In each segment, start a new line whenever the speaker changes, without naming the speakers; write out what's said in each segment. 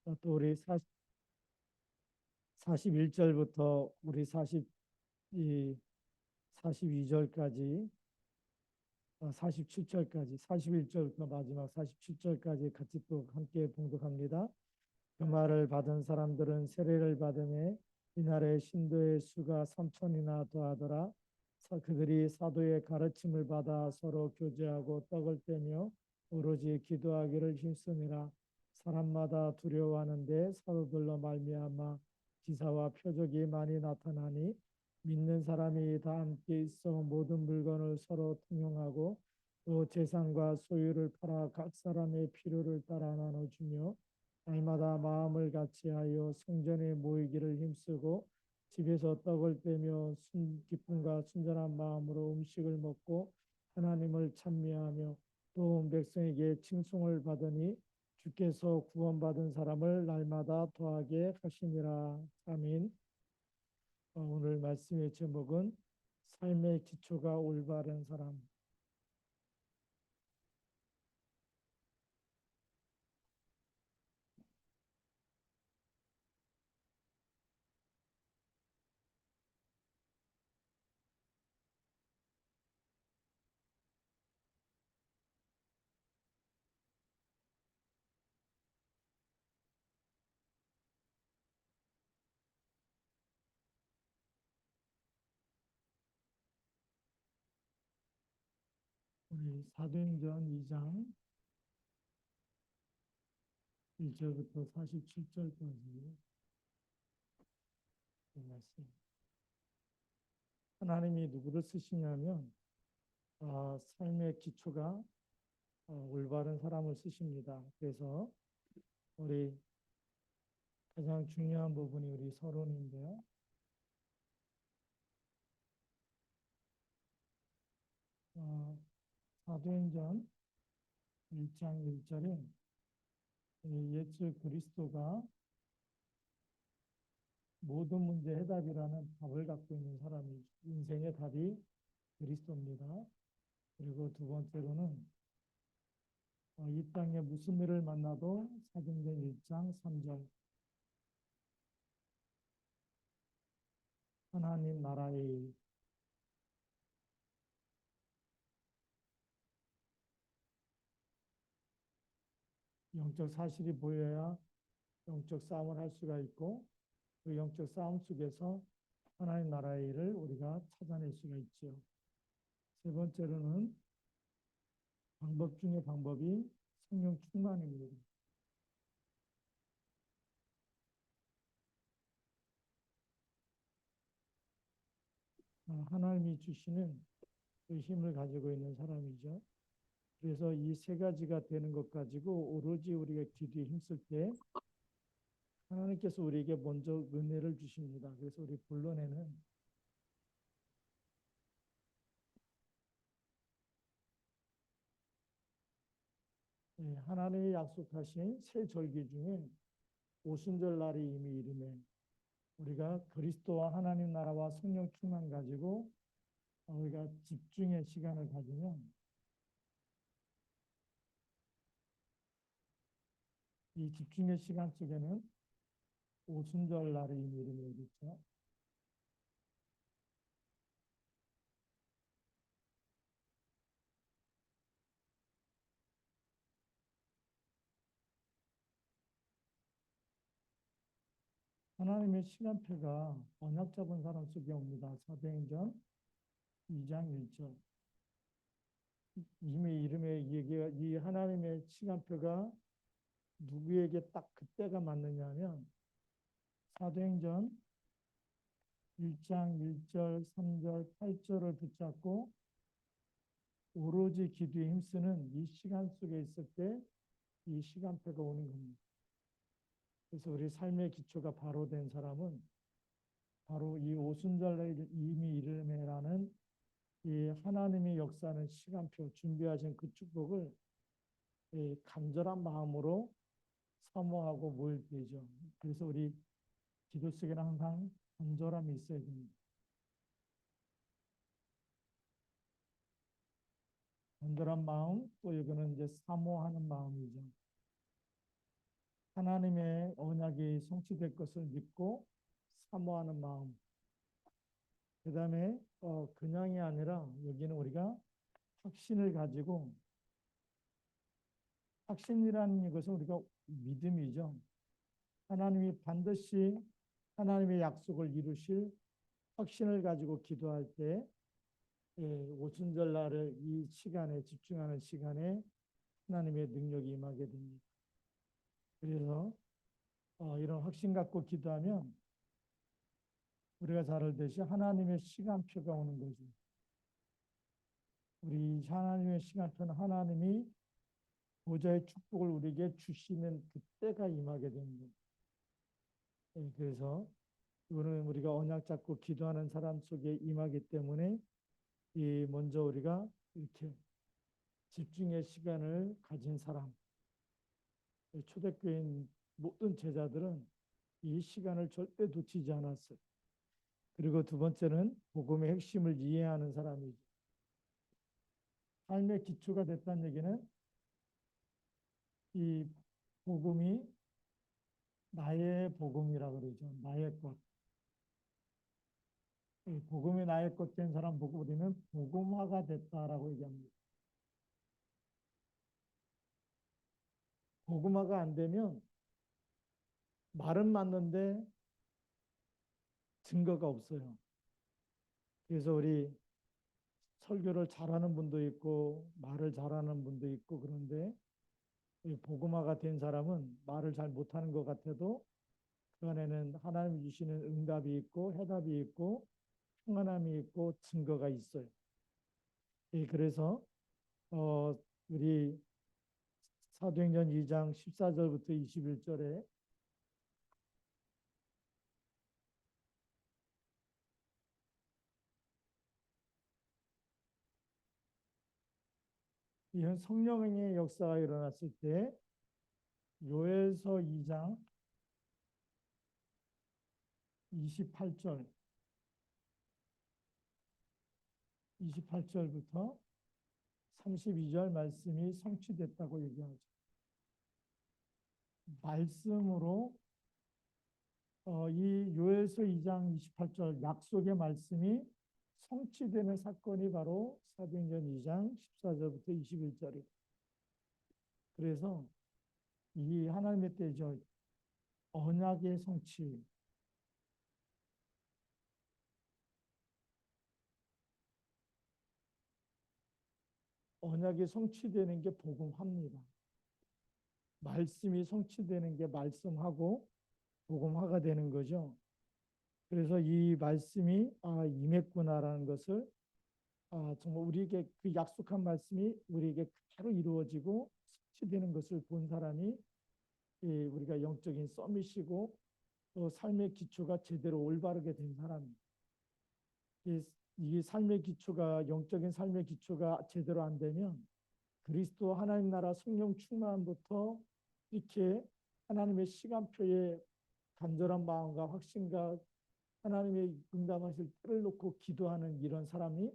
또 우리 41절부터 우리 42절까지 47절까지 41절부터 마지막 47절까지 같이 또 함께 봉독합니다. 그 말을 받은 사람들은 세례를 받음에 이날에 신도의 수가 3천이나 더하더라. 그들이 사도의 가르침을 받아 서로 교제하고 떡을 떼며 오로지 기도하기를 힘쓰니라. 사람마다 두려워하는데 사도들로 말미암아 기사와 표적이 많이 나타나니 믿는 사람이 다 함께 있어 모든 물건을 서로 통용하고 또 재산과 소유를 팔아 각 사람의 필요를 따라 나눠주며 날마다 마음을 같이하여 성전에 모이기를 힘쓰고 집에서 떡을 떼며 기쁨과 순전한 마음으로 음식을 먹고 하나님을 찬미하며 또 온 백성에게 칭송을 받으니 주께서 구원받은 사람을 날마다 더하게 하시니라. 아멘. 오늘 말씀의 제목은 삶의 기초가 올바른 사람. 우리 사도행전 2장 1절부터 47절까지 말씀. 하나님이 누구를 쓰시냐면 삶의 기초가 올바른 사람을 쓰십니다. 그래서 우리 가장 중요한 부분이 우리 서론인데요. 사도행전 1장 1절에 예수 그리스도가 모든 문제 해답이라는 답을 갖고 있는 사람이 인생의 답이 그리스도입니다. 그리고 두 번째로는 이 땅에 무슨 일을 만나도 사도행전 1장 3절 하나님 나라의 영적 사실이 보여야 영적 싸움을 할 수가 있고 그 영적 싸움 속에서 하나님 나라의 일을 우리가 찾아낼 수가 있죠. 세 번째로는 방법 중에 방법이 성령 충만입니다. 하나님이 주시는 그 힘을 가지고 있는 사람이죠. 그래서 이 세 가지가 되는 것 가지고 오로지 우리가 기도에 힘쓸 때 하나님께서 우리에게 먼저 은혜를 주십니다. 그래서 우리 본론에는 하나님이 약속하신 새 절기 중에 오순절 날이 이미 이르매 우리가 그리스도와 하나님 나라와 성령 충만 가지고 우리가 집중의 시간을 가지면 이 집중의 시간 속에는 오순절 날이 이미 이르매 있죠. 하나님의 시간표가 언약 잡은 사람 속에 옵니다. 사도행전 2장 1절. 이미 이름에 이 하나님의 시간표가 누구에게 딱 그때가 맞느냐 하면 사도행전 1장 1절, 3절, 8절을 붙잡고 오로지 기도에 힘쓰는 이 시간 속에 있을 때 이 시간표가 오는 겁니다. 그래서 우리 삶의 기초가 바로 된 사람은 바로 이 오순절에 이미 이르매라는 이 하나님의 역사는 시간표 준비하신 그 축복을 간절한 마음으로 사모하고 모일 때죠. 그래서 우리 기도 속에는 항상 간절함이 있어야 됩니다. 간절한 마음, 또 이거는 이제 사모하는 마음이죠. 하나님의 언약이 성취될 것을 믿고 사모하는 마음. 그다음에 그냥이 아니라 여기는 우리가 확신을 가지고, 확신이라는 것은 우리가 믿음이죠. 하나님이 반드시 하나님의 약속을 이루실 확신을 가지고 기도할 때 오순절날을 이 시간에 집중하는 시간에 하나님의 능력이 임하게 됩니다. 그래서 이런 확신 갖고 기도하면 우리가 잘 알듯이 하나님의 시간표가 오는 거죠. 우리 하나님의 시간표는 하나님이 보좌의 축복을 우리에게 주시는 그때가 임하게 됩니다. 그래서 이거는 우리가 언약 잡고 기도하는 사람 속에 임하기 때문에 먼저 우리가 이렇게 집중의 시간을 가진 사람, 초대교인 모든 제자들은 이 시간을 절대 놓치지 않았어요. 그리고 두 번째는 복음의 핵심을 이해하는 사람이죠. 삶의 기초가 됐다는 얘기는 이 복음이 나의 복음이라고 그러죠. 나의 것. 복음이 나의 것 된 사람 보고 우리는 복음화가 됐다라고 얘기합니다. 복음화가 안 되면 말은 맞는데 증거가 없어요. 그래서 우리 설교를 잘하는 분도 있고 말을 잘하는 분도 있고, 그런데 복음화가 된 사람은 말을 잘 못하는 것 같아도 그 안에는 하나님이 주시는 응답이 있고 해답이 있고 평안함이 있고 증거가 있어요. 그래서 우리 사도행전 2장 14절부터 21절에 이런 성령의 역사가 일어났을 때 요엘서 2장 28절 28절부터 32절 말씀이 성취됐다고 얘기하죠. 말씀으로 이 요엘서 2장 28절 약속의 말씀이 성취되는 사건이 바로 사도행전 2장 14절부터 21절이에요. 그래서 이 하나님의 때죠. 언약의 성취. 언약이 성취되는 게 복음합니다. 말씀이 성취되는 게 말씀하고 복음화가 되는 거죠. 그래서 이 말씀이 임했구나라는 것을 정말 우리에게 그 약속한 말씀이 우리에게 그대로 이루어지고 성취되는 것을 본 사람이 우리가 영적인 서밋이고 또 삶의 기초가 제대로 올바르게 된 사람입니다. 이 삶의 기초가, 영적인 삶의 기초가 제대로 안 되면 그리스도 하나님 나라 성령 충만부터 이렇게 하나님의 시간표에 간절한 마음과 확신과 하나님의 응답하실 때를 놓고 기도하는 이런 사람이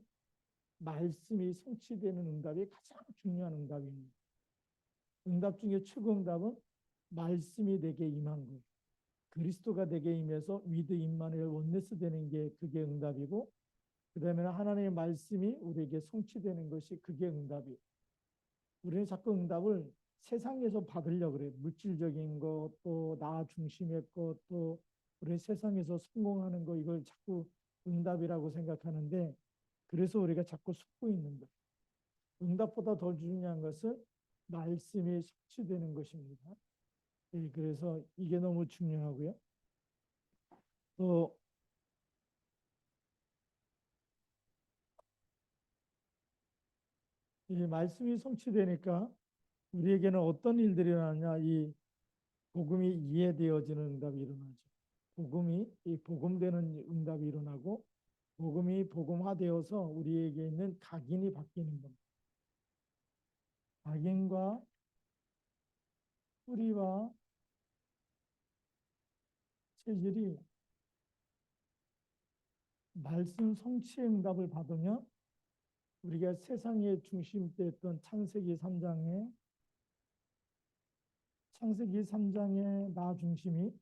말씀이 성취되는 응답이 가장 중요한 응답입니다. 응답 중에 최고 응답은 말씀이 내게 임한 것. 그리스도가 내게 임해서 위드 임마누엘 원네스 되는 게 그게 응답이고, 그 다음에는 하나님의 말씀이 우리에게 성취되는 것이 그게 응답이에요. 우리는 자꾸 응답을 세상에서 받으려고 그래요. 물질적인 것, 또 나 중심의 것, 또 우리 세상에서 성공하는 거, 이걸 자꾸 응답이라고 생각하는데, 그래서 우리가 자꾸 속고 있는 거예요. 응답보다 더 중요한 것은 말씀이 성취되는 것입니다. 그래서 이게 너무 중요하고요. 또 이 말씀이 성취되니까 우리에게는 어떤 일들이 일어나냐, 이 복음이 이해되어지는 응답이 일어나죠. 이 복음되는 응답이 일어나고 복음이 복음화되어서 우리에게 있는 각인이 바뀌는 겁니다. 각인과 뿌리와 체질이 말씀 성취의 응답을 받으면 우리가 세상의 중심되었던 창세기 3장의 창세기 3장의 나 중심이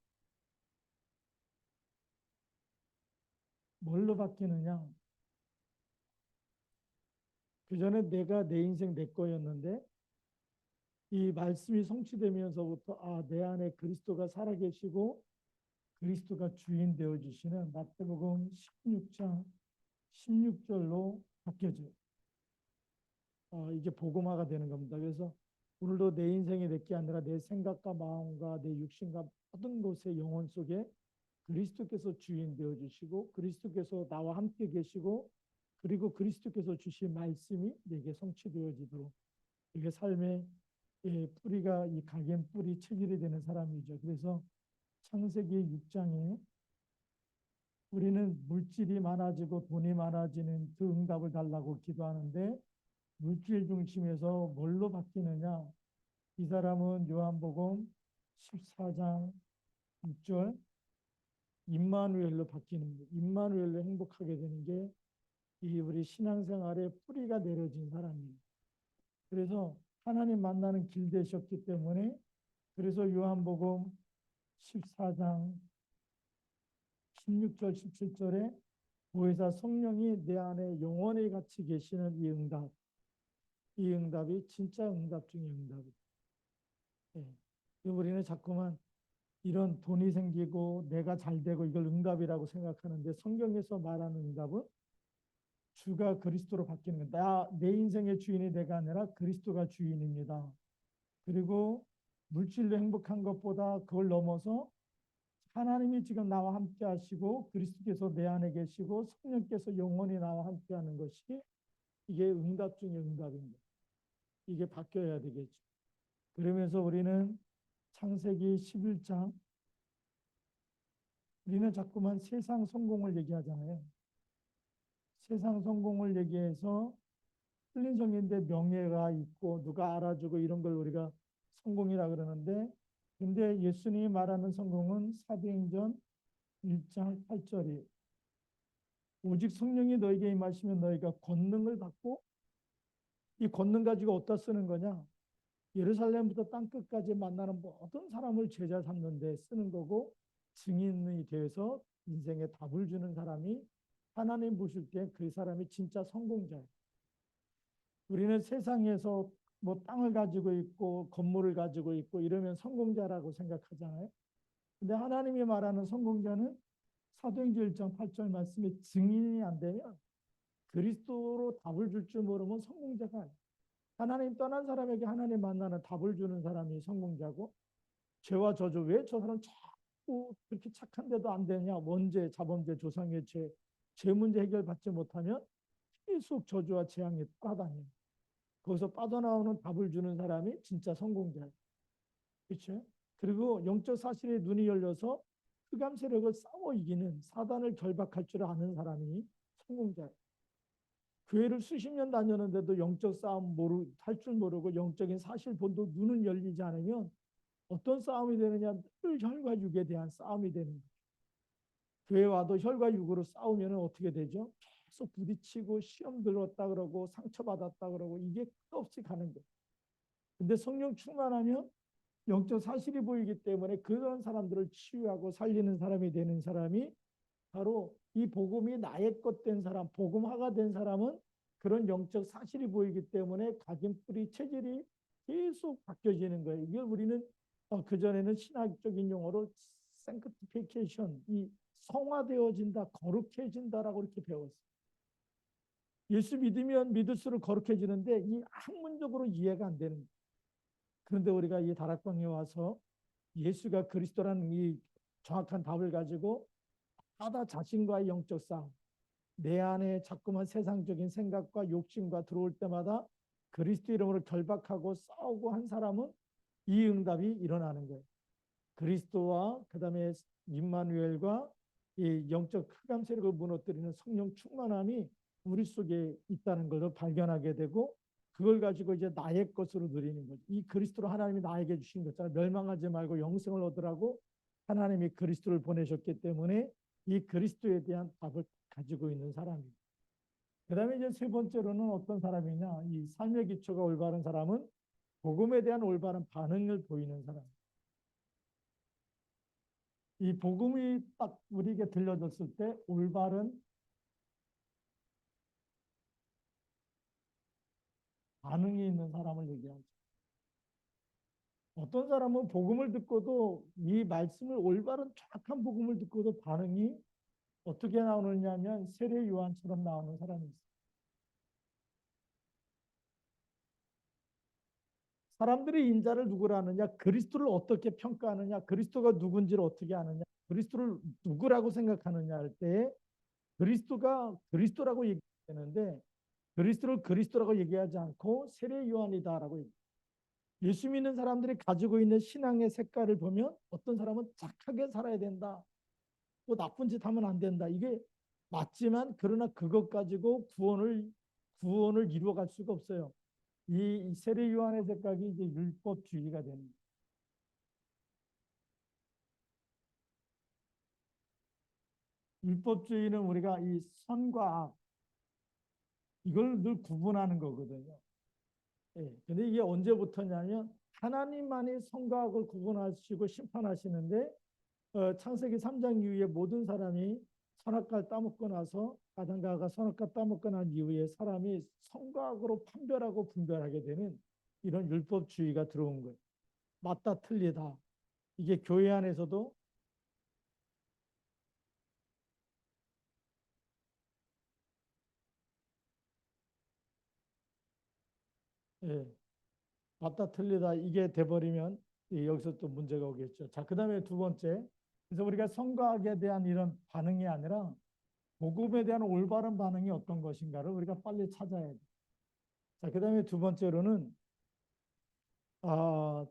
뭘로 바뀌느냐? 그전에 내가 내 인생 내 거였는데 이 말씀이 성취되면서부터 내 안에 그리스도가 살아계시고 그리스도가 주인 되어 주시는 마태복음 16장 16절로 바뀌어져요. 이게 복음화가 되는 겁니다. 그래서 오늘도 내 인생이 내 게 아니라 내 생각과 마음과 내 육신과 모든 것의 영혼 속에 그리스도께서 주인 되어 주시고 그리스도께서 나와 함께 계시고 그리고 그리스도께서 주신 말씀이 내게 성취되어지도록 이게 삶의 뿌리가 이 각인 뿌리 체질이 되는 사람이죠. 그래서 창세기 6장에 우리는 물질이 많아지고 돈이 많아지는 그 응답을 달라고 기도하는데 물질 중심에서 뭘로 바뀌느냐? 이 사람은 요한복음 14장 6절 임마누엘로 바뀌는 거예요. 임마누엘로 행복하게 되는 게 이 우리 신앙생활에 뿌리가 내려진 사람이에요. 그래서 하나님 만나는 길 되셨기 때문에 그래서 요한복음 14장 16절 17절에 보혜사 성령이 내 안에 영원히 같이 계시는 이 응답이 진짜 응답 중의 응답이에요. 우리는 자꾸만 이런 돈이 생기고 내가 잘 되고 이걸 응답이라고 생각하는데 성경에서 말하는 응답은 주가 그리스도로 바뀌는 거다. 내 인생의 주인이 내가 아니라 그리스도가 주인입니다. 그리고 물질로 행복한 것보다 그걸 넘어서 하나님이 지금 나와 함께 하시고 그리스도께서 내 안에 계시고 성령께서 영원히 나와 함께 하는 것이 이게 응답 중의 응답입니다. 이게 바뀌어야 되겠죠. 그러면서 우리는 창세기 11장 우리는 자꾸만 세상 성공을 얘기하잖아요. 세상 성공을 얘기해서 틀린 성인데 명예가 있고 누가 알아주고 이런 걸 우리가 성공이라 그러는데 근데 예수님이 말하는 성공은 사도행전 1장 8절이 오직 성령이 너에게 임하시면 너희가 권능을 받고 이 권능 가지고 어디다 쓰는 거냐? 예루살렘부터 땅끝까지 만나는 모든 사람을 제자 삼는 데 쓰는 거고 증인이 되어서 인생에 답을 주는 사람이 하나님 보실 때 그 사람이 진짜 성공자예요. 우리는 세상에서 뭐 땅을 가지고 있고 건물을 가지고 있고 이러면 성공자라고 생각하잖아요. 근데 하나님이 말하는 성공자는 사도행전 1장 8절 말씀에 증인이 안 되면 그리스도로 답을 줄 줄 모르면 성공자가 아니에요. 하나님 떠난 사람에게 하나님 만나는 답을 주는 사람이 성공자고 죄와 저주 왜 저 사람 자꾸 그렇게 착한데도 안 되냐 원죄 자범죄 조상의 죄 문제 해결받지 못하면 계속 저주와 재앙에 따라다녀요. 거기서 빠져나오는 답을 주는 사람이 진짜 성공자예요. 그렇죠? 그리고 영적 사실에 눈이 열려서 흑암 세력을 싸워 이기는 사단을 결박할 줄 아는 사람이 성공자예요. 교회를 수십 년 다녔는데도 영적 싸움 할 줄 모르고 영적인 사실 본도 눈은 열리지 않으면 어떤 싸움이 되느냐 늘 혈과 육에 대한 싸움이 되는 거예요. 교회 와도 혈과 육으로 싸우면 어떻게 되죠? 계속 부딪히고 시험 들었다 그러고 상처받았다 그러고 이게 끝없이 가는 거예요. 근데 성령 충만하면 영적 사실이 보이기 때문에 그런 사람들을 치유하고 살리는 사람이 되는 사람이 바로 이 복음이 나의 것 된 사람, 복음화가 된 사람은 그런 영적 사실이 보이기 때문에 각인 뿌리 체질이 계속 바뀌어지는 거예요. 이걸 우리는 그전에는 신학적인 용어로 sanctification, 이 성화되어진다, 거룩해진다라고 이렇게 배웠어요. 예수 믿으면 믿을수록 거룩해지는데 이 학문적으로 이해가 안 되는 거예요. 그런데 우리가 이 다락방에 와서 예수가 그리스도라는 이 정확한 답을 가지고 하다 자신과의 영적 싸움, 내 안에 자꾸만 세상적인 생각과 욕심과 들어올 때마다 그리스도 이름으로 결박하고 싸우고 한 사람은 이 응답이 일어나는 거예요. 그리스도와 그다음에 임마누엘과 이 영적 흑암 세력을 무너뜨리는 성령 충만함이 우리 속에 있다는 걸 발견하게 되고 그걸 가지고 이제 나의 것으로 누리는 거죠. 이 그리스도로 하나님이 나에게 주신 것처럼 멸망하지 말고 영생을 얻으라고 하나님이 그리스도를 보내셨기 때문에 이 그리스도에 대한 답을 가지고 있는 사람입니다. 그 다음에 이제 세 번째로는 어떤 사람이냐. 이 삶의 기초가 올바른 사람은 복음에 대한 올바른 반응을 보이는 사람. 이 복음이 딱 우리에게 들려졌을 때 올바른 반응이 있는 사람을 얘기하죠. 어떤 사람은 복음을 듣고도 이 말씀을 올바른 정확한 복음을 듣고도 반응이 어떻게 나오느냐 하면 세례 요한처럼 나오는 사람이 있어요. 사람들이 인자를 누구라 하느냐, 그리스도를 어떻게 평가하느냐, 그리스도가 누군지를 어떻게 아느냐, 그리스도를 누구라고 생각하느냐 할 때 그리스도가 그리스도라고 얘기하는데 그리스도를 그리스도라고 얘기하지 않고 세례 요한이다라고 얘기해요. 예수 믿는 사람들이 가지고 있는 신앙의 색깔을 보면 어떤 사람은 착하게 살아야 된다. 또 나쁜 짓 하면 안 된다. 이게 맞지만 그러나 그것 가지고 구원을 이루어갈 수가 없어요. 이 세례 요한의 생각이 이제 율법주의가 됩니다. 율법주의는 우리가 이 선과 악 이걸 늘 구분하는 거거든요. 예. 근데 이게 언제부터냐면 하나님만이 선과 악을 구분하시고 심판하시는데 창세기 3장 이후에 모든 사람이 선악과를 따먹고 나서 아담과 하와가 선악과 따먹고 난 이후에 사람이 선과 악으로 판별하고 분별하게 되는 이런 율법주의가 들어온 거예요. 맞다 틀리다. 이게 교회 안에서도 예, 맞다 틀리다 이게 돼버리면 여기서 또 문제가 오겠죠. 자, 그다음에 두 번째. 그래서 우리가 선과 악에 대한 이런 반응이 아니라 복음에 대한 올바른 반응이 어떤 것인가를 우리가 빨리 찾아야 돼. 자, 그다음에 두 번째로는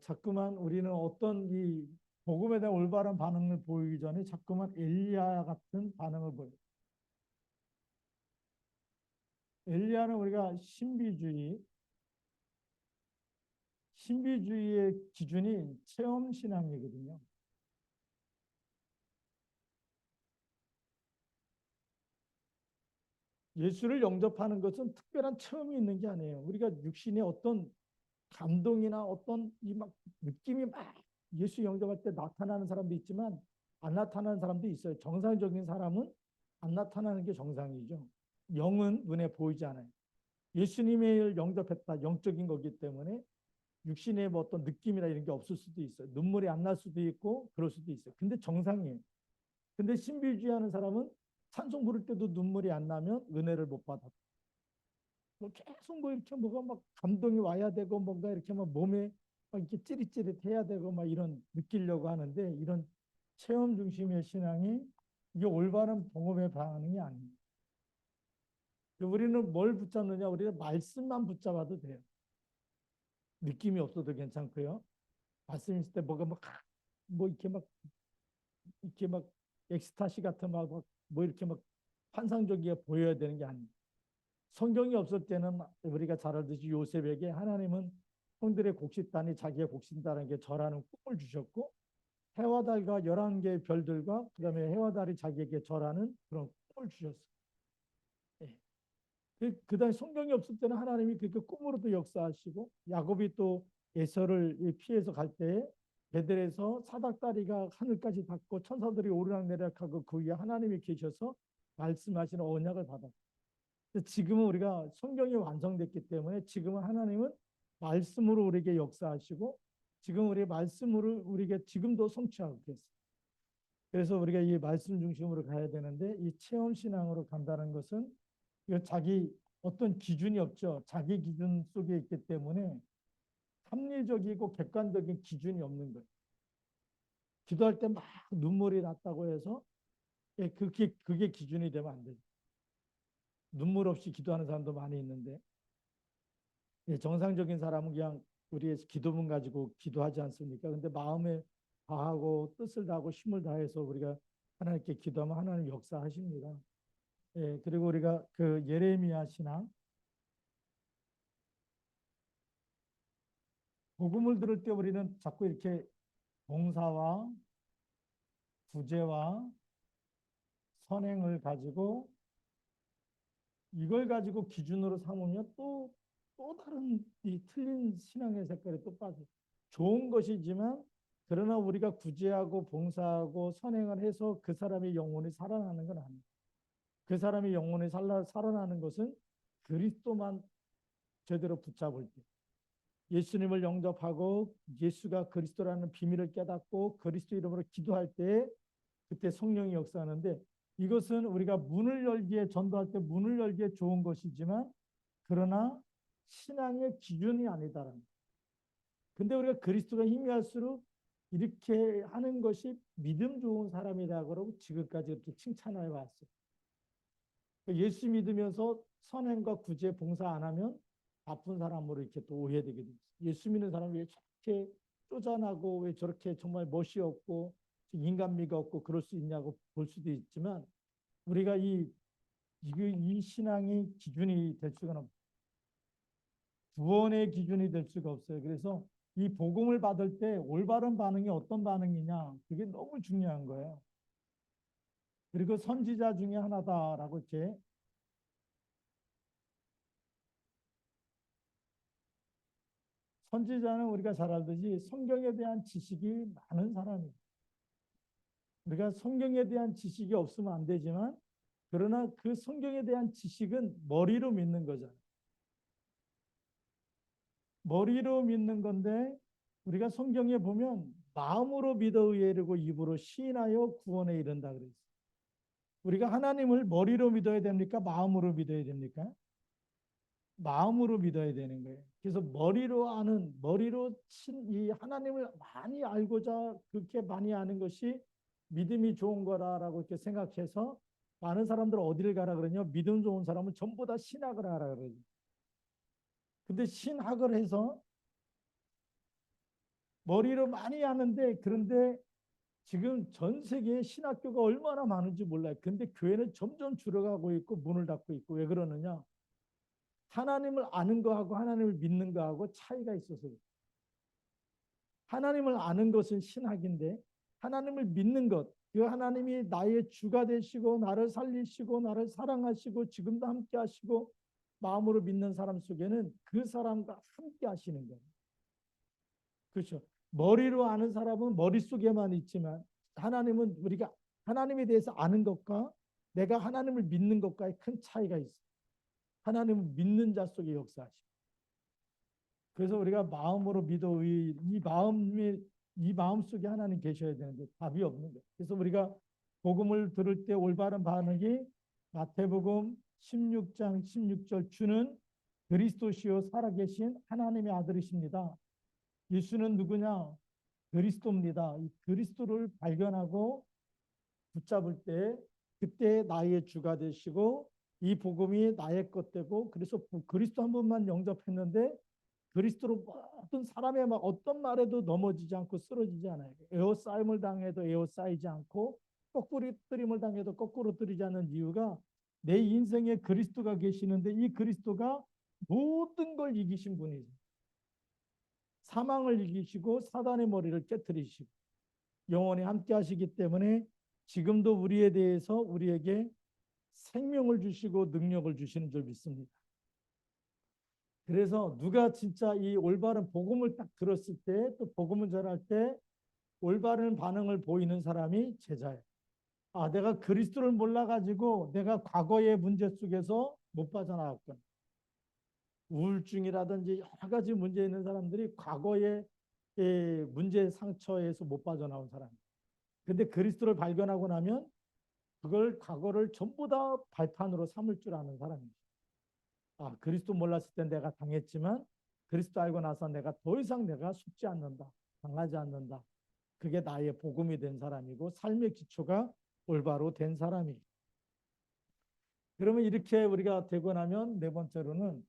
자꾸만 우리는 어떤 이 복음에 대한 올바른 반응을 보이기 전에 자꾸만 엘리야 같은 반응을 보여요. 엘리야는 우리가 신비주의의 기준이 체험 신앙이거든요. 예수를 영접하는 것은 특별한 체험이 있는 게 아니에요. 우리가 육신의 어떤 감동이나 어떤 이 막 느낌이 막 예수 영접할 때 나타나는 사람도 있지만 안 나타나는 사람도 있어요. 정상적인 사람은 안 나타나는 게 정상이죠. 영은 눈에 보이지 않아요. 예수님을 영접했다. 영적인 거기 때문에 육신의 뭐 어떤 느낌이나 이런 게 없을 수도 있어요. 눈물이 안 날 수도 있고 그럴 수도 있어요. 근데 정상이에요. 근데 신비주의하는 사람은 찬송 부를 때도 눈물이 안 나면 은혜를 못 받아. 뭐 계속 뭐 이렇게 뭐가 막 감동이 와야 되고 뭔가 이렇게 막 몸에 막 이렇게 찌릿찌릿해야 되고 막 이런 느끼려고 하는데 이런 체험 중심의 신앙이 이게 올바른 복음의 반응이 아닙니다. 우리는 뭘 붙잡느냐? 우리는 말씀만 붙잡아도 돼요. 느낌이 없어도 괜찮고요. 말씀 있을 때 뭐가 뭐 이렇게 막 엑스타시 같은 뭐 이렇게 막 환상적이게 보여야 되는 게 아닙니다. 성경이 없을 때는 우리가 잘 알듯이 요셉에게 하나님은 형들의 곡식단이 자기의 곡식단에게 절하는 꿈을 주셨고 해와 달과 11개의 별들과 그다음에 해와 달이 자기에게 절하는 그런 꿈을 주셨어요. 예. 그다음에 성경이 없을 때는 하나님이 그렇게 꿈으로도 역사하시고 야곱이 또 에서를 피해서 갈 때에 베델에서 사닥다리가 하늘까지 닿고 천사들이 오르락내리락하고 그 위에 하나님이 계셔서 말씀하시는 언약을 받았어요. 지금은 우리가 성경이 완성됐기 때문에 지금은 하나님은 말씀으로 우리에게 역사하시고 지금 우리 말씀으로 우리에게 지금도 성취하고 계세요. 그래서 우리가 이 말씀 중심으로 가야 되는데 이 체험 신앙으로 간다는 것은 자기 어떤 기준이 없죠. 자기 기준 속에 있기 때문에 합리적이고 객관적인 기준이 없는 거예요. 기도할 때 막 눈물이 났다고 해서 그게 기준이 되면 안 되죠. 눈물 없이 기도하는 사람도 많이 있는데 정상적인 사람은 그냥 우리의 기도문 가지고 기도하지 않습니까? 근데 마음에 다하고 뜻을 다하고 힘을 다해서 우리가 하나님께 기도하면 하나님 역사하십니다. 예, 그리고 우리가 그 예레미야 신앙 복음을 들을 때 우리는 자꾸 이렇게 봉사와 구제와 선행을 가지고 이걸 가지고 기준으로 삼으면 또 다른 이 틀린 신앙의 색깔이 또 빠져요. 좋은 것이지만 그러나 우리가 구제하고 봉사하고 선행을 해서 그 사람의 영혼이 살아나는 건 아니에요. 그 사람의 영혼이 살아나는 것은 그리스도만 제대로 붙잡을 때, 예수님을 영접하고 예수가 그리스도라는 비밀을 깨닫고 그리스도 이름으로 기도할 때 그때 성령이 역사하는데, 이것은 우리가 문을 열기에, 전도할 때 문을 열기에 좋은 것이지만 그러나 신앙의 기준이 아니다라는 거예요. 근데 우리가 그리스도가 희미할수록 이렇게 하는 것이 믿음 좋은 사람이다 그러고 지금까지 이렇게 칭찬해 왔어요. 예수 믿으면서 선행과 구제 봉사 안 하면 나쁜 사람으로 이렇게 또 오해되게 됩니다. 예수 믿는 사람이 왜 저렇게 쪼잔하고 왜 저렇게 정말 멋이 없고 인간미가 없고 그럴 수 있냐고 볼 수도 있지만, 우리가 이 신앙이 기준이 될 수가 없어요. 구원의 기준이 될 수가 없어요. 그래서 이 복음을 받을 때 올바른 반응이 어떤 반응이냐, 그게 너무 중요한 거예요. 그리고 선지자 중에 하나다라고 이렇게, 선지자는 우리가 잘 알듯이 성경에 대한 지식이 많은 사람이에요. 우리가 성경에 대한 지식이 없으면 안 되지만 그러나 그 성경에 대한 지식은 머리로 믿는 거잖아요. 머리로 믿는 건데 우리가 성경에 보면 마음으로 믿어 의에 이르고 입으로 시인하여 구원에 이른다 그랬어요. 우리가 하나님을 머리로 믿어야 됩니까? 마음으로 믿어야 됩니까? 마음으로 믿어야 되는 거예요. 그래서 머리로 이 하나님을 많이 알고자 그렇게 많이 아는 것이 믿음이 좋은 거라라고 이렇게 생각해서 많은 사람들은 어디를 가라 그러냐? 믿음 좋은 사람은 전부 다 신학을 하라 그러죠. 근데 신학을 해서 머리로 많이 하는데, 그런데 지금 전 세계에 신학교가 얼마나 많은지 몰라요. 근데 교회는 점점 줄어가고 있고 문을 닫고 있고. 왜 그러느냐? 하나님을 아는 거하고 하나님을 믿는 거하고 차이가 있어서. 하나님을 아는 것은 신학인데 하나님을 믿는 것, 그 하나님이 나의 주가 되시고 나를 살리시고 나를 사랑하시고 지금도 함께 하시고 마음으로 믿는 사람 속에는 그 사람과 함께 하시는 거예요. 그렇죠. 머리로 아는 사람은 머릿속에만 있지만 하나님은 우리가 하나님에 대해서 아는 것과 내가 하나님을 믿는 것과의 큰 차이가 있어요. 하나님은 믿는 자 속에 역사하시고. 그래서 우리가 마음으로 믿어 이 마음 속에 하나님 계셔야 되는데 답이 없는 거예요. 그래서 우리가 복음을 들을 때 올바른 반응이 마태복음 16장 16절, 주는 그리스도시요 살아계신 하나님의 아들이십니다. 예수는 누구냐? 그리스도입니다. 이 그리스도를 발견하고 붙잡을 때 그때 나의 주가 되시고 이 복음이 나의 것 되고, 그래서 그리스도 한 번만 영접했는데 그리스도로 모든 사람의 막 어떤 말에도 넘어지지 않고 쓰러지지 않아요. 에워싸임을 당해도 에워싸이지 않고 거꾸로 뜨림을 당해도 거꾸로 뜨리지 않는 이유가 내 인생에 그리스도가 계시는데 이 그리스도가 모든 걸 이기신 분이죠. 사망을 이기시고 사단의 머리를 깨뜨리시고 영원히 함께 하시기 때문에 지금도 우리에 대해서 우리에게 생명을 주시고 능력을 주시는 줄 믿습니다. 그래서 누가 진짜 이 올바른 복음을 딱 들었을 때, 또 복음을 전할 때 올바른 반응을 보이는 사람이 제자예요. 아, 내가 그리스도를 몰라가지고 내가 과거의 문제 속에서 못 빠져나왔군. 우울증이라든지 여러 가지 문제 있는 사람들이 과거의 문제 상처에서 못 빠져나온 사람. 근데 그리스도를 발견하고 나면 그걸 과거를 전부 다 발판으로 삼을 줄 아는 사람이죠. 아, 그리스도 몰랐을 때 내가 당했지만 그리스도 알고 나서 내가 더 이상 내가 속지 않는다. 당하지 않는다. 그게 나의 복음이 된 사람이고 삶의 기초가 올바로 된 사람이. 그러면 이렇게 우리가 되고 나면 네 번째로는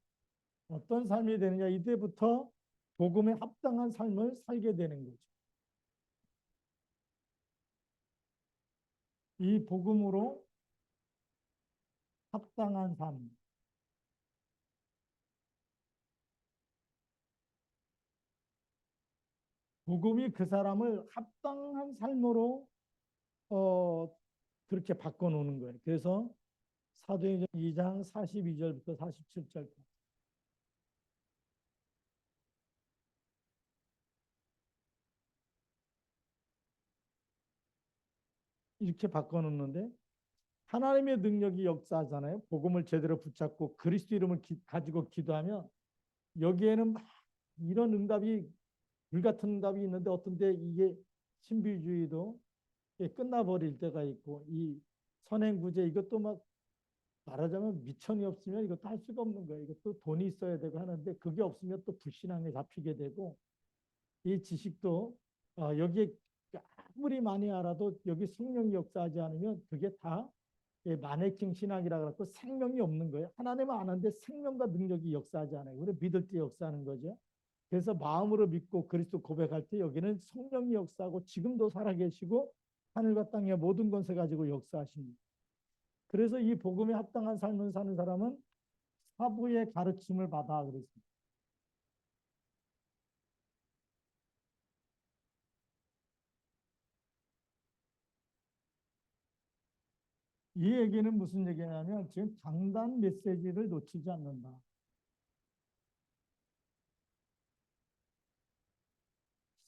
어떤 삶이 되느냐? 이때부터 복음에 합당한 삶을 살게 되는 거죠. 이 복음으로 합당한 삶. 복음이 그 사람을 합당한 삶으로 어, 그렇게 바꿔놓는 거예요. 그래서 사도행전 2장 42절부터 47절. 이렇게 바꿔놓는데 하나님의 능력이 역사하잖아요. 복음을 제대로 붙잡고 그리스도 이름을 가지고 기도하면 여기에는 막 이런 응답이 불같은 응답이 있는데 어떤 데 이게 신비주의도 끝나버릴 때가 있고 이 선행구제 이것도 막 말하자면 미천이 없으면 이것도 할 수가 없는 거예요. 이것도 돈이 있어야 되고 하는데 그게 없으면 또 불신앙에 잡히게 되고 이 지식도 여기에 아무리 많이 알아도 여기 성령이 역사하지 않으면 그게 다 마네킹 신학이라 그래서 생명이 없는 거예요. 하나님은 아는데 생명과 능력이 역사하지 않아요. 우리 믿을 때 역사하는 거죠. 그래서 마음으로 믿고 그리스도 고백할 때 여기는 성령이 역사하고 지금도 살아계시고 하늘과 땅의 모든 권세 가지고 역사하십니다. 그래서 이 복음에 합당한 삶을 사는 사람은 사부의 가르침을 받아 그랬습니다. 이 얘기는 무슨 얘기냐면 지금 강단 메시지를 놓치지 않는다.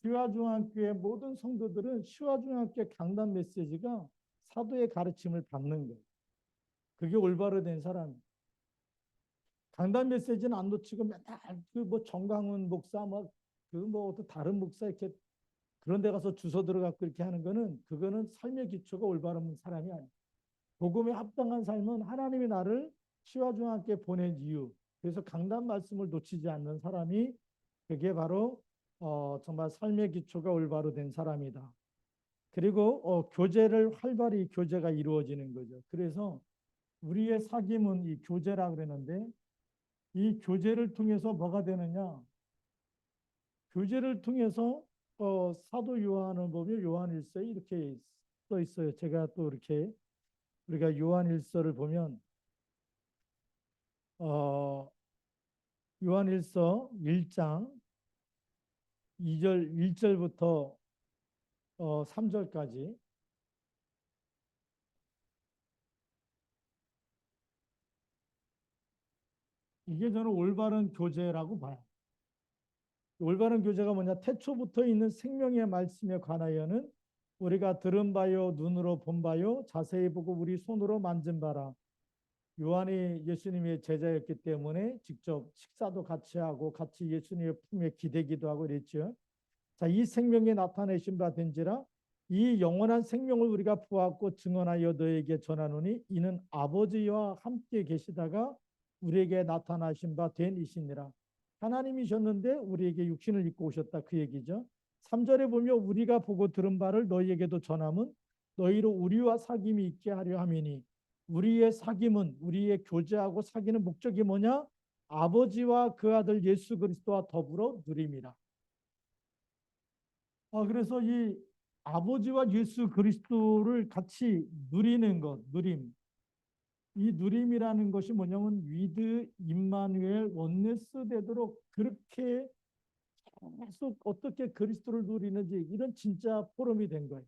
시화중학교의 모든 성도들은 시화중학교 강단 메시지가 사도의 가르침을 받는 거예요. 그게 올바로 된 사람. 강단 메시지는 안 놓치고 맨날 그 뭐 정강훈 목사 막 그 뭐 어떤 다른 목사 이렇게 그런 데 가서 주소 들어갖고 이렇게 하는 거는 그거는 삶의 기초가 올바른 사람이 아니에요. 복음에 합당한 삶은 하나님이 나를 시화중학교에 보낸 이유. 그래서 강단 말씀을 놓치지 않는 사람이 그게 바로 정말 삶의 기초가 올바로 된 사람이다. 그리고 교제를 활발히 교제가 이루어지는 거죠. 그래서 우리의 사귐은 이 교제라 그러는데 이 교제를 통해서 뭐가 되느냐? 교제를 통해서 사도 요한을 보면 요한일서에 이렇게 써 있어요. 제가 또 이렇게 우리가 요한일서를 보면 어, 요한일서 1장 2절 1절부터 3절까지 이게 저는 올바른 교제라고 봐요. 올바른 교제가 뭐냐? 태초부터 있는 생명의 말씀에 관하여는 우리가 들은 바요, 눈으로 본 바요, 자세히 보고 우리 손으로 만진 바라. 요한이 예수님의 제자였기 때문에 직접 식사도 같이 하고 같이 예수님의 품에 기대기도 하고 그랬죠. 자, 이 생명이 나타내신 바 된지라 이 영원한 생명을 우리가 보았고 증언하여 너에게 전하노니 이는 아버지와 함께 계시다가 우리에게 나타나신 바 된 이시니라. 하나님이셨는데 우리에게 육신을 입고 오셨다 그 얘기죠. 3절에 보면 우리가 보고 들은 바를 너희에게도 전함은 너희로 우리와 사귐이 있게 하려 함이니 우리의 사귐은 우리의 교제하고 사귀는 목적이 뭐냐? 아버지와 그 아들 예수 그리스도와 더불어 누림이라. 그래서 이 아버지와 예수 그리스도를 같이 누리는 것, 누림. 이 누림이라는 것이 뭐냐면 위드 임마누엘 원네스 되도록 그렇게 계속 어떻게 그리스도를 누리는지 이런 진짜 포럼이 된 거예요.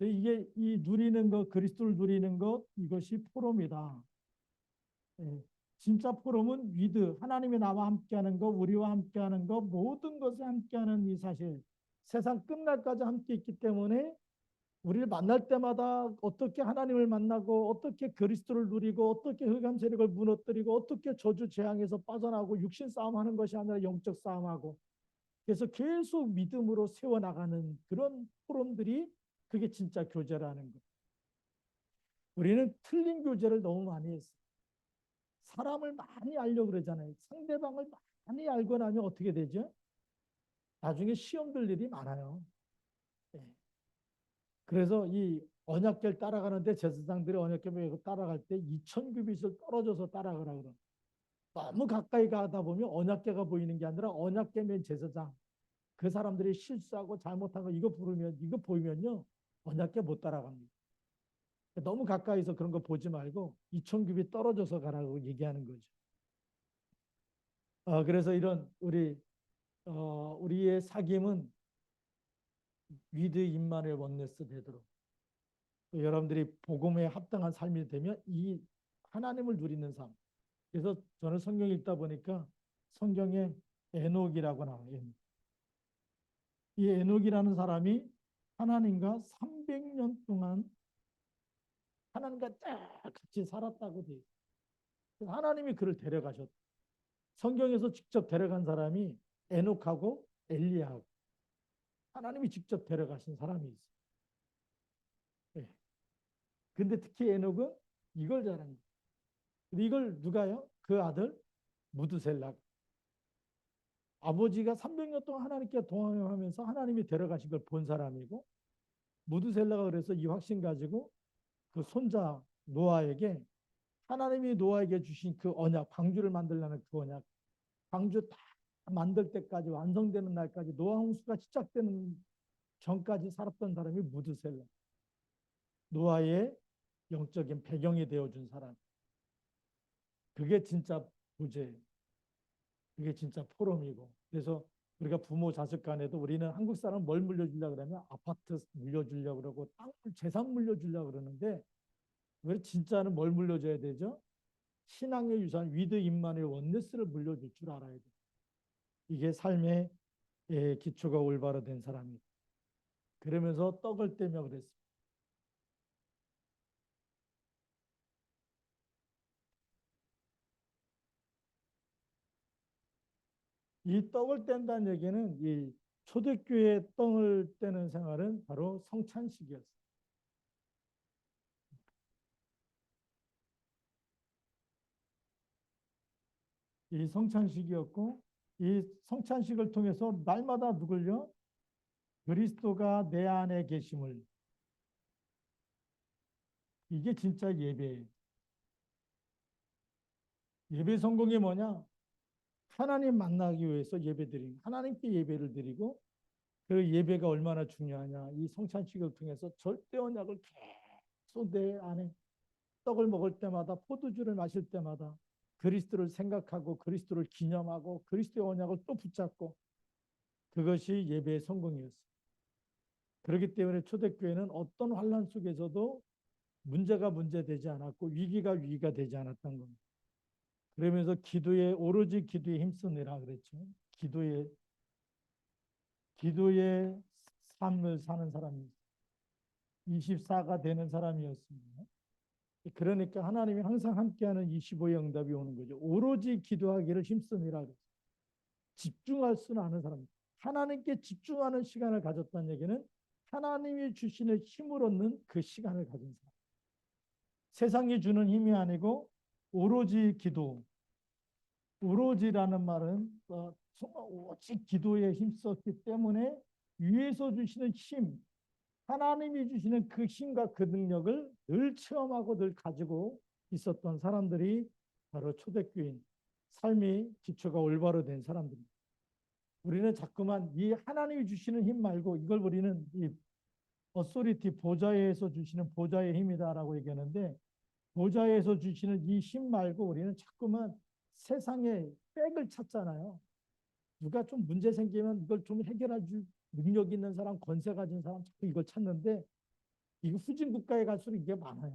이게 이 누리는 것, 그리스도를 누리는 것 이것이 포럼이다. 예. 진짜 포럼은 위드 하나님이 나와 함께하는 것, 우리와 함께하는 것, 모든 것에 함께하는 이 사실. 세상 끝날까지 함께 있기 때문에 우리를 만날 때마다 어떻게 하나님을 만나고 어떻게 그리스도를 누리고 어떻게 흑암 세력을 무너뜨리고 어떻게 저주 재앙에서 빠져나오고 육신 싸움하는 것이 아니라 영적 싸움하고 그래서 계속 믿음으로 세워나가는 그런 포럼들이 그게 진짜 교제라는 거. 우리는 틀린 교제를 너무 많이 했어요. 사람을 많이 알려고 그러잖아요. 상대방을 많이 알고 나면 어떻게 되죠? 나중에 시험 들 일이 많아요. 네. 그래서 이 언약궤를 따라가는데 제사장들이 언약궤를 따라갈 때 2000규빗을 떨어져서 따라가라 그러. 너무 가까이 가다 보면 언약궤가 보이는 게 아니라 언약궤면 제사장 그 사람들이 실수하고 잘못한 거 이거 부르면 이거 보이면요 언약궤 못 따라갑니다. 너무 가까이서 그런 거 보지 말고 2000규빗 떨어져서 가라고 얘기하는 거죠. 그래서 이런 우리의 사귐은 위드 임마누엘 원네스 되도록 여러분들이 복음에 합당한 삶이 되면 이 하나님을 누리는 삶. 그래서 저는 성경 읽다 보니까 성경에 에녹이라고 나와요. 이 에녹이라는 사람이 하나님과 300년 동안 하나님과 딱 같이 살았다고 돼. 하나님이 그를 데려가셨다. 성경에서 직접 데려간 사람이 에녹하고 엘리야하고 하나님이 직접 데려가신 사람이 있어요. 네. 근데 특히 에녹은 이걸 잘합니다. 이걸 누가요? 그 아들 무드셀락. 아버지가 300년 동안 하나님께 동행하면서 하나님이 데려가신 걸 본 사람이고 무드셀라가 그래서 이 확신 가지고 그 손자 노아에게 하나님이 노아에게 주신 그 언약, 방주를 만들려는 그 언약, 방주 다 만들 때까지 완성되는 날까지 노아 홍수가 시작되는 전까지 살았던 사람이 무드셀라. 노아의 영적인 배경이 되어준 사람. 그게 진짜 부재. 그게 진짜 포럼이고. 그래서 우리가 부모 자식 간에도 우리는 한국 사람 뭘 물려주려고 그러면 아파트 물려주려고 그러고 땅 재산 물려주려고 그러는데 왜 진짜는 뭘 물려줘야 되죠? 신앙의 유산 위드 임마누엘 원네스를 물려줄 줄 알아야 돼. 이게 삶의 기초가 올바로 된 사람이. 그러면서 떡을 떼며 그랬습니다. 이 떡을 뗀다는 얘기는 이 초대교회 떡을 떼는 생활은 바로 성찬식이었어요. 이 성찬식이었고 이 성찬식을 통해서 날마다 누굴요? 그리스도가 내 안에 계심을. 이게 진짜 예배예요. 예배 성공이 뭐냐? 하나님 만나기 위해서 예배드리고 하나님께 예배를 드리고 그 예배가 얼마나 중요하냐. 이 성찬식을 통해서 절대 언약을 계속 내 안에 떡을 먹을 때마다 포도주를 마실 때마다 그리스도를 생각하고 그리스도를 기념하고 그리스도의 언약을 또 붙잡고 그것이 예배의 성공이었어요. 그렇기 때문에 초대교회는 어떤 환란 속에서도 문제가 문제되지 않았고 위기가 위기가 되지 않았던 겁니다. 그러면서 기도에 오로지 기도에 힘쓰느라 그랬죠. 기도의 삶을 사는 사람이 24가 되는 사람이었습니다. 그러니까 하나님이 항상 함께하는 25의 응답이 오는 거죠. 오로지 기도하기를 힘쓰느라 집중할 수는 않은 사람. 하나님께 집중하는 시간을 가졌다는 얘기는 하나님이 주시는 힘을 얻는 그 시간을 가진 사람. 세상이 주는 힘이 아니고 오로지 기도. 오로지라는 말은 정말 오직 기도에 힘썼기 때문에 위에서 주시는 힘, 하나님이 주시는 그 힘과 그 능력을 늘 체험하고 늘 가지고 있었던 사람들이 바로 초대교인, 삶이 기초가 올바로 된 사람들입니다. 우리는 자꾸만 이 하나님이 주시는 힘 말고 이걸 우리는 이 어소리티 보좌에서 주시는 보좌의 힘이다라고 얘기하는데 보좌에서 주시는 이 힘 말고 우리는 자꾸만 세상에 백을 찾잖아요. 누가 좀 문제 생기면 이걸 좀 해결할 능력 있는 사람, 권세 가진 사람 자꾸 이걸 찾는데 이거 후진 국가에 갈수록 이게 많아요.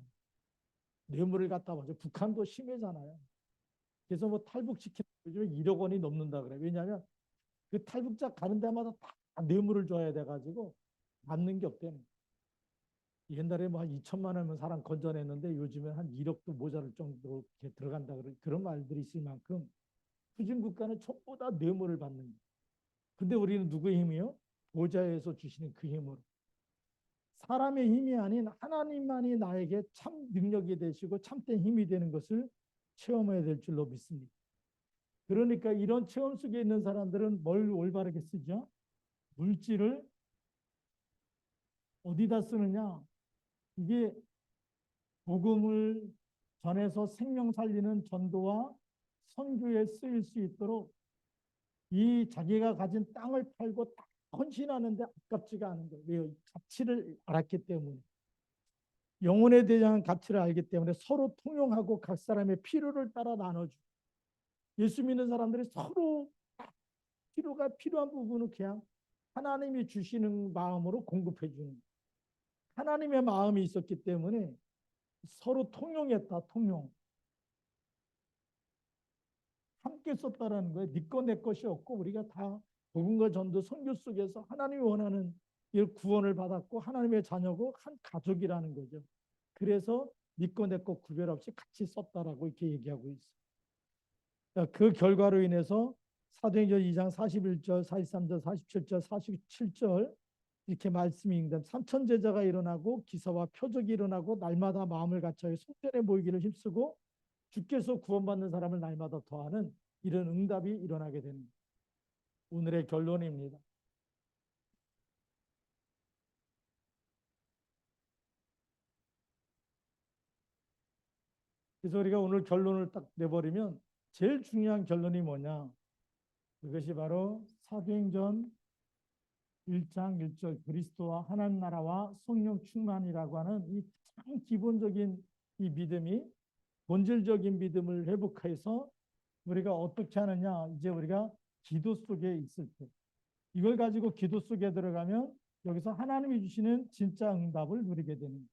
뇌물을 갖다 보죠. 북한도 심해잖아요. 그래서 뭐 탈북시키는 요즘에 1억 원이 넘는다 그래요. 왜냐하면 그 탈북자 가는 데마다 다 뇌물을 줘야 돼가지고 남는 게 없대요. 옛날에 뭐 한 2천만 원이면 사람 건져냈는데 요즘에 한 1억도 모자랄 정도로 들어간다 그런 말들이 있을 만큼 후진 국가는 전부 다 뇌물을 받는 거예요. 근데 우리는 누구의 힘이요? 보좌에서 주시는 그 힘으로. 사람의 힘이 아닌 하나님만이 나에게 참 능력이 되시고 참된 힘이 되는 것을 체험해야 될 줄로 믿습니다. 그러니까 이런 체험 속에 있는 사람들은 뭘 올바르게 쓰죠? 물질을 어디다 쓰느냐? 이게 복음을 전해서 생명 살리는 전도와 선교에 쓰일 수 있도록 이 자기가 가진 땅을 팔고 딱 헌신하는데 아깝지가 않은 거예요. 왜요? 가치를 알았기 때문에. 영혼에 대한 가치를 알기 때문에 서로 통용하고 각 사람의 필요를 따라 나눠주고 예수 믿는 사람들이 서로 필요가 필요한 부분은 그냥 하나님이 주시는 마음으로 공급해 주는 거예요. 하나님의 마음이 있었기 때문에 서로 통용했다. 통용. 함께 썼다라는 거예요. 네 거 내 것이 없고 우리가 다 복음과 전도 선교 속에서 하나님이 원하는 이 구원을 받았고 하나님의 자녀고 한 가족이라는 거죠. 그래서 니꺼 내꺼 구별 없이 같이 썼다라고 이렇게 얘기하고 있어요. 그 결과로 인해서 사도행전 2장 41절, 43절, 47절, 47절 이렇게 말씀이 있는데 3천 제자가 일어나고 기사와 표적이 일어나고 날마다 마음을 갖춰 성전에 모이기를 힘쓰고 주께서 구원받는 사람을 날마다 더하는 이런 응답이 일어나게 됩니다. 오늘의 결론입니다. 그래서 우리가 오늘 결론을 딱 내버리면 제일 중요한 결론이 뭐냐? 그것이 바로 사도행전 1장 1절 그리스도와 하나님 나라와 성령 충만이라고 하는 이 가장 기본적인 이 믿음이 본질적인 믿음을 회복해서 우리가 어떻게 하느냐? 이제 우리가 기도 속에 있을 때 이걸 가지고 기도 속에 들어가면 여기서 하나님이 주시는 진짜 응답을 누리게 되는 거예요.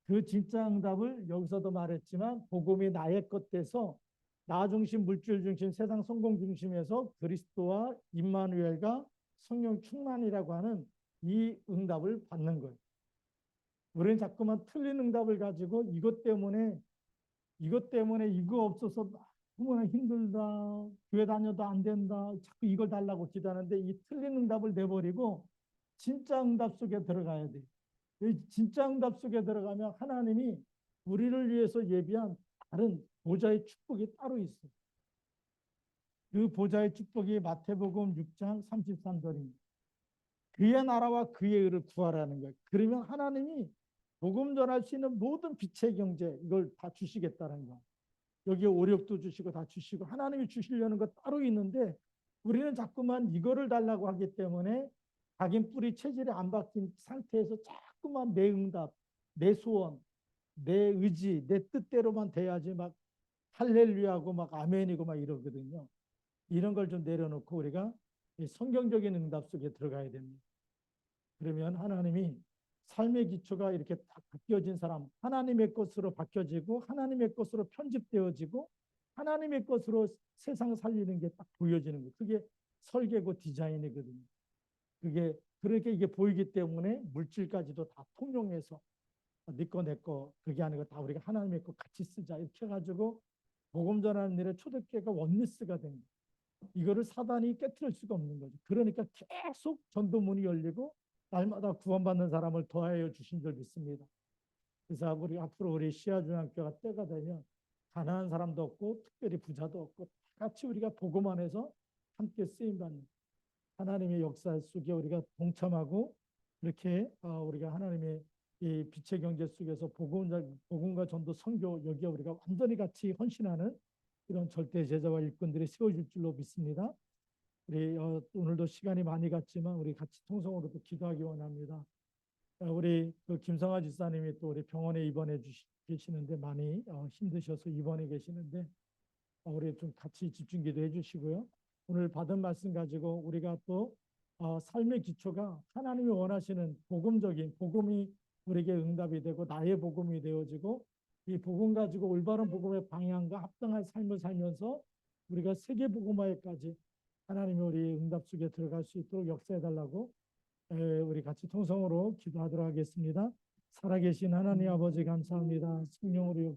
그 진짜 응답을 여기서도 말했지만 복음이 나의 것 돼서 나 중심, 물질 중심, 세상 성공 중심에서 그리스도와 임마누엘과 성령 충만이라고 하는 이 응답을 받는 거예요. 우리는 자꾸만 틀린 응답을 가지고 이것 때문에 이거 없어서 너무나 힘들다, 교회 다녀도 안 된다, 자꾸 이걸 달라고 기도하는데 이 틀린 응답을 내버리고 진짜 응답 속에 들어가야 돼요. 진짜 응답 속에 들어가면 하나님이 우리를 위해서 예비한 다른 보좌의 축복이 따로 있어요. 그 보좌의 축복이 마태복음 6장 33절입니다. 그의 나라와 그의 의를 구하라는 거예요. 그러면 하나님이 복음 전할 수 있는 모든 빛의 경제 이걸 다 주시겠다는 거예요. 여기에 오력도 주시고 다 주시고 하나님이 주시려는 거 따로 있는데 우리는 자꾸만 이거를 달라고 하기 때문에 각인 뿌리 체질이 안 바뀐 상태에서 자꾸만 내 응답, 내 소원, 내 의지, 내 뜻대로만 돼야지 막 할렐루야고 막 아멘이고 막 이러거든요. 이런 걸 좀 내려놓고 우리가 성경적인 응답 속에 들어가야 됩니다. 그러면 하나님이 삶의 기초가 이렇게 딱 바뀌어진 사람, 하나님의 것으로 바뀌어지고 하나님의 것으로 편집되어지고 하나님의 것으로 세상 살리는 게 딱 보여지는 거예요. 그게 설계고 디자인이거든요. 그게 그렇게 이게 보이기 때문에 물질까지도 다 통용해서 네 거 내 거 그게 아니고 다 우리가 하나님의 거 같이 쓰자 이렇게 해가지고 복음 전하는 일에 초대교회가 원리스가 된 거예요. 이거를 사단이 깨트릴 수가 없는 거죠. 그러니까 계속 전도문이 열리고 날마다 구원받는 사람을 더하여 주신 줄 믿습니다. 그래서 우리 앞으로 우리 시아중학교가 때가 되면 가난한 사람도 없고 특별히 부자도 없고 같이 우리가 복음 안에서 함께 쓰임받는 하나님의 역사 속에 우리가 동참하고 이렇게 우리가 하나님의 이 빛의 경제 속에서 복음과 전도 선교 여기에 우리가 완전히 같이 헌신하는 이런 절대 제자와 일꾼들이 세워질 줄로 믿습니다. 우리 오늘도 시간이 많이 갔지만 우리 같이 통성으로도 기도하기 원합니다. 우리 그 김성아 지사님이 또 우리 병원에 입원해 계시는데 많이 힘드셔서 입원해 계시는데 우리 좀 같이 집중 기도해 주시고요. 오늘 받은 말씀 가지고 우리가 또 삶의 기초가 하나님이 원하시는 복음적인 복음이 우리에게 응답이 되고 나의 복음이 되어지고 이 복음 가지고 올바른 복음의 방향과 합당한 삶을 살면서 우리가 세계 복음화에까지 하나님이 우리 응답 속에 들어갈 수 있도록 역사해 달라고 우리 같이 통성으로 기도하도록 하겠습니다. 살아계신 하나님 아버지 감사합니다. 성령으로